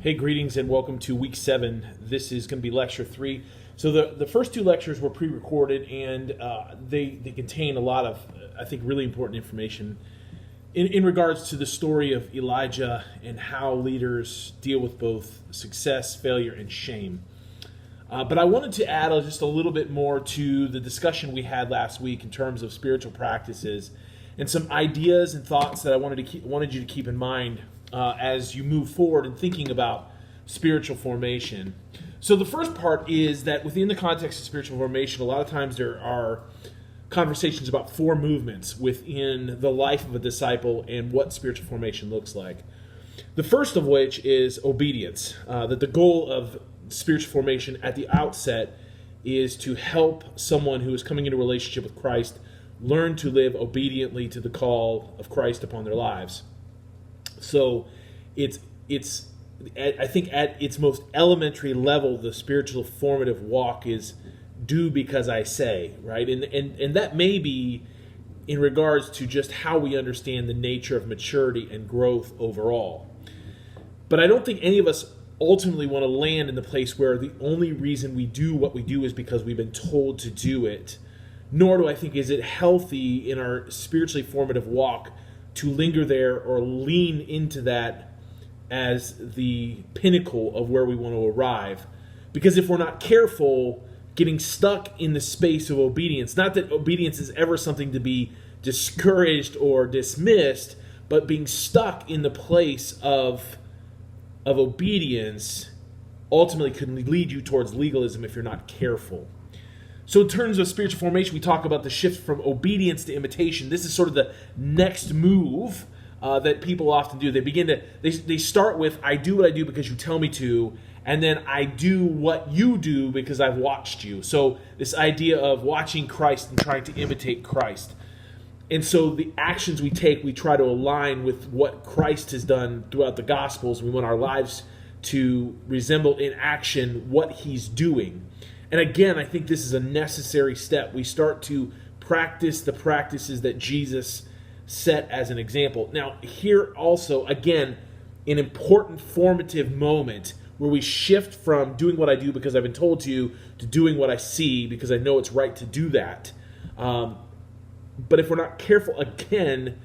Hey, greetings and welcome to week 7. This is going to be lecture 3. So the first two lectures were pre-recorded, and they contain a lot of, I think, really important information in regards to the story of Elijah and how leaders deal with both success, failure, and shame. But I wanted to add just a little bit more to the discussion we had last week in terms of spiritual practices and some ideas and thoughts that I wanted you to keep in mind as you move forward in thinking about spiritual formation. So the first part is that within the context of spiritual formation, a lot of times there are conversations about 4 movements within the life of a disciple and what spiritual formation looks like. The first of which is obedience, that the goal of spiritual formation at the outset is to help someone who is coming into a relationship with Christ learn to live obediently to the call of Christ upon their lives. So it's I think at its most elementary level, the spiritual formative walk is do because I say, right? And that may be in regards to just how we understand the nature of maturity and growth overall. But I don't think any of us ultimately want to land in the place where the only reason we do what we do is because we've been told to do it. Nor do I think is it healthy in our spiritually formative walk to linger there or lean into that as the pinnacle of where we want to arrive. Because if we're not careful, getting stuck in the space of obedience, not that obedience is ever something to be discouraged or dismissed, but being stuck in the place of obedience ultimately could lead you towards legalism if you're not careful. So in terms of spiritual formation, we talk about the shift from obedience to imitation. This is sort of the next move that people often do. They start with, I do what I do because you tell me to, and then I do what you do because I've watched you. So this idea of watching Christ and trying to imitate Christ. And so the actions we take, we try to align with what Christ has done throughout the Gospels. We want our lives to resemble in action what he's doing. And again, I think this is a necessary step. We start to practice the practices that Jesus set as an example. Now, here also, again, an important formative moment where we shift from doing what I do because I've been told to doing what I see because I know it's right to do that. But if we're not careful, again,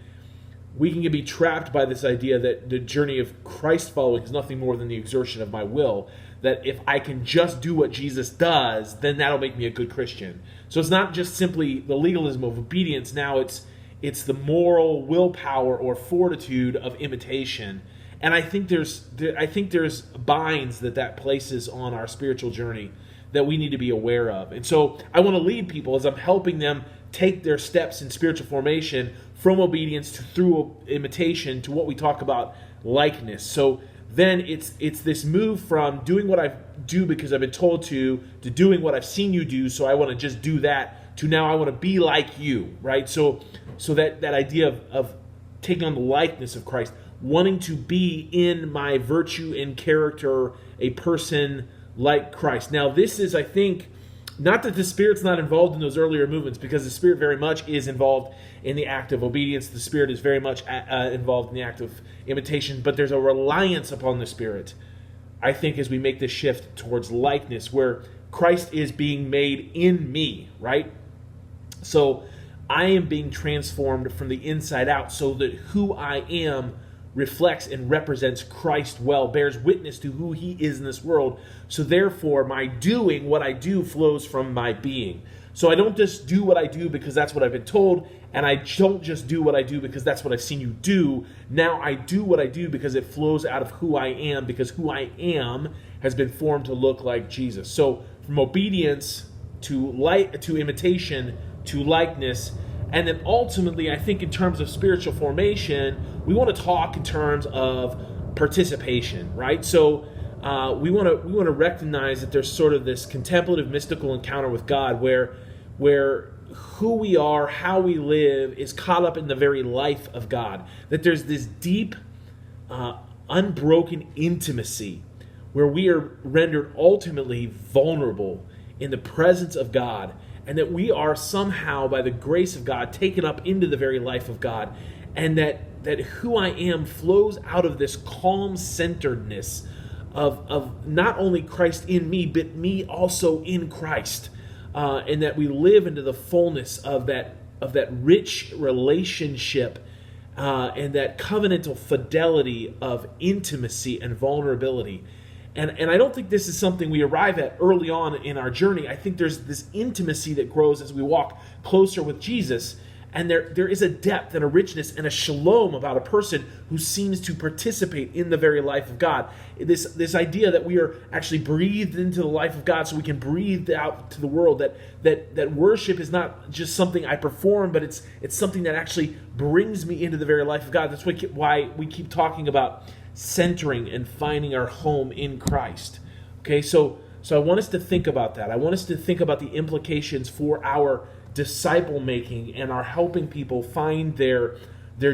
we can be trapped by this idea that the journey of Christ following is nothing more than the exertion of my will. That if I can just do what Jesus does, then that'll make me a good Christian. So it's not just simply the legalism of obedience. Now it's the moral willpower or fortitude of imitation. And I think there's binds that places on our spiritual journey that we need to be aware of. And so I want to lead people as I'm helping them take their steps in spiritual formation from obedience to through imitation to what we talk about likeness. So then it's this move from doing what I do because I've been told to doing what I've seen you do, so I want to just do that, to now I want to be like you, right? So that idea of taking on the likeness of Christ, wanting to be in my virtue and character a person like Christ. Now this is, I think, not that the Spirit's not involved in those earlier movements, because the Spirit very much is involved in the act of obedience. The Spirit is very much involved in the act of imitation, but there's a reliance upon the Spirit, I think, as we make this shift towards likeness, where Christ is being made in me, right? So I am being transformed from the inside out so that who I am reflects and represents Christ well, bears witness to who he is in this world. So therefore, my doing what I do flows from my being. So I don't just do what I do because that's what I've been told, and I don't just do what I do because that's what I've seen you do. Now I do what I do because it flows out of who I am, because who I am has been formed to look like Jesus. So from obedience to imitation to likeness. And then ultimately, I think in terms of spiritual formation, we want to talk in terms of participation, right? So we want to recognize that there's sort of this contemplative, mystical encounter with God where who we are, how we live, is caught up in the very life of God. That there's this deep, unbroken intimacy where we are rendered ultimately vulnerable in the presence of God, and that we are somehow, by the grace of God, taken up into the very life of God, and that who I am flows out of this calm centeredness of not only Christ in me, but me also in Christ, and that we live into the fullness of that rich relationship and that covenantal fidelity of intimacy and vulnerability. And I don't think this is something we arrive at early on in our journey. I think there's this intimacy that grows as we walk closer with Jesus. And there is a depth and a richness and a shalom about a person who seems to participate in the very life of God. This idea that we are actually breathed into the life of God so we can breathe out to the world, that worship is not just something I perform, but it's something that actually brings me into the very life of God. That's why we keep talking about centering and finding our home in Christ. Okay, so I want us to think about that. I want us to think about the implications for our disciple making and our helping people find their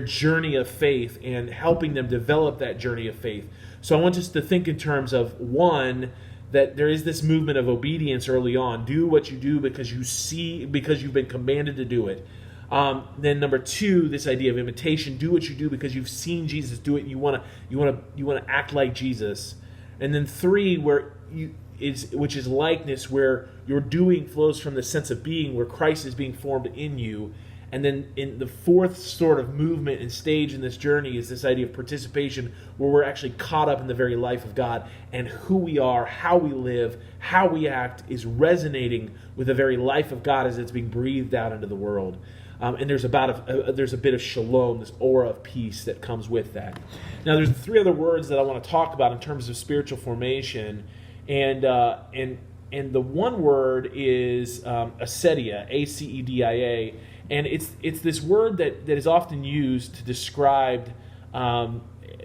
journey of faith and helping them develop that journey of faith. So I want us to think in terms of, one, that there is this movement of obedience early on. Do what you do because you've been commanded to do it. Then number two, this idea of imitation. Do what you do because you've seen Jesus do it. You want to act like Jesus. And then three, which is likeness, where your doing flows from the sense of being, where Christ is being formed in you. And then in the fourth sort of movement and stage in this journey is this idea of participation, where we're actually caught up in the very life of God, and who we are, how we live, how we act is resonating with the very life of God as it's being breathed out into the world. And there's a bit of shalom, this aura of peace that comes with that. Now, there's three other words that I want to talk about in terms of spiritual formation, and the one word is acedia, acedia, and it's this word that is often used to describe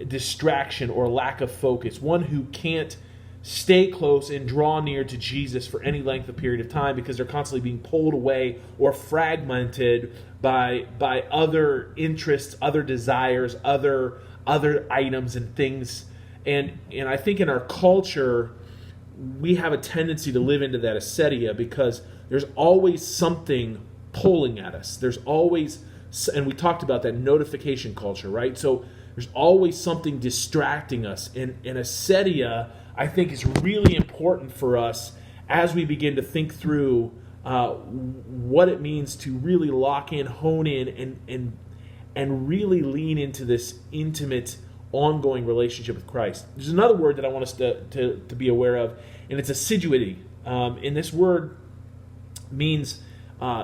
distraction or lack of focus. One who can't stay close and draw near to Jesus for any length of period of time because they're constantly being pulled away or fragmented by other interests, other desires, other items and things. And I think in our culture, we have a tendency to live into that acedia because there's always something pulling at us. There's always, and we talked about that notification culture, right? So there's always something distracting us. And acedia, I think, is really important for us as we begin to think through what it means to really lock in, hone in, and really lean into this intimate, ongoing relationship with Christ. There's another word that I want us to be aware of, and it's assiduity. And this word means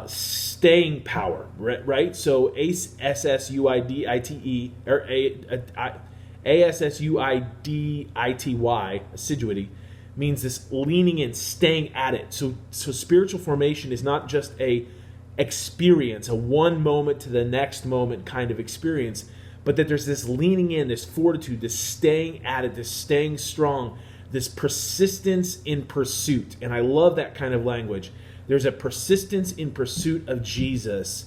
staying power, right? So ASSUIDITE, or ASSUIDITY, assiduity, means this leaning in, staying at it. So spiritual formation is not just a experience, a one moment to the next moment kind of experience, but that there's this leaning in, this fortitude, this staying at it, this staying strong, this persistence in pursuit. And I love that kind of language. There's a persistence in pursuit of Jesus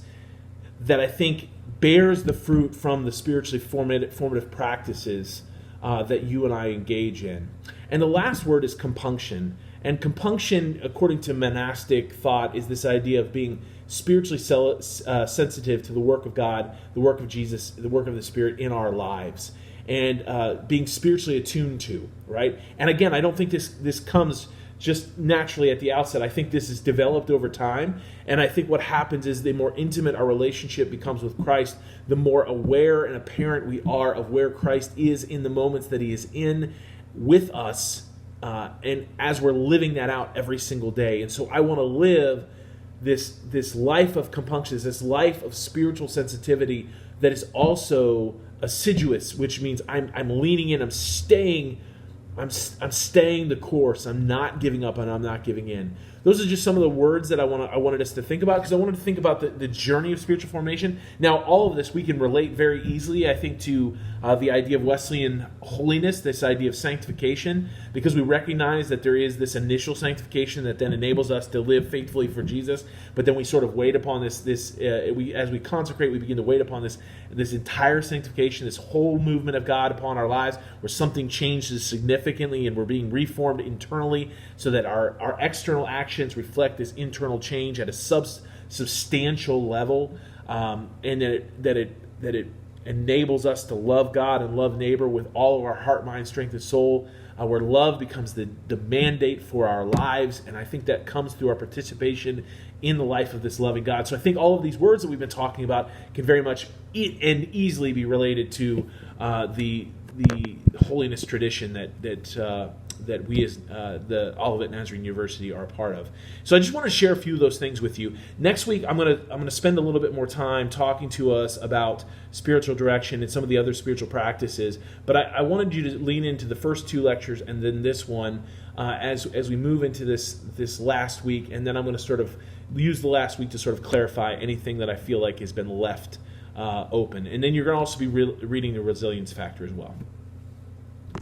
that I think bears the fruit from the spiritually formative practices that you and I engage in. And the last word is compunction. And compunction, according to monastic thought, is this idea of being spiritually sensitive to the work of God, the work of Jesus, the work of the Spirit in our lives, and being spiritually attuned to, right? And again, I don't think this comes just naturally at the outset. I think this is developed over time, and I think what happens is the more intimate our relationship becomes with Christ, the more aware and apparent we are of where Christ is in the moments that he is in with us, and as we're living that out every single day. And so I want to live this life of compunctions, this life of spiritual sensitivity that is also assiduous, which means I'm leaning in, I'm staying the course. I'm not giving up and I'm not giving in. Those are just some of the words that I wanted us to think about, because I wanted to think about the journey of spiritual formation. Now, all of this we can relate very easily, I think, to the idea of Wesleyan holiness, this idea of sanctification, because we recognize that there is this initial sanctification that then enables us to live faithfully for Jesus. But then we sort of wait upon this. As we consecrate, we begin to wait upon this entire sanctification, this whole movement of God upon our lives, where something changes significantly and we're being reformed internally, so that our external actions reflect this internal change at a substantial level, and that it enables us to love God and love neighbor with all of our heart, mind, strength, and soul, where love becomes the mandate for our lives. And I think that comes through our participation in the life of this loving God. So I think all of these words that we've been talking about can very much and easily be related to the holiness tradition that we as the Olivet Nazarene University are a part of. So I just want to share a few of those things with you. Next week, I'm gonna spend a little bit more time talking to us about spiritual direction and some of the other spiritual practices. But I wanted you to lean into the first 2 lectures and then this one as we move into this last week, and then I'm going to sort of use the last week to sort of clarify anything that I feel like has been left open. And then you're going to also be reading the resilience factor as well.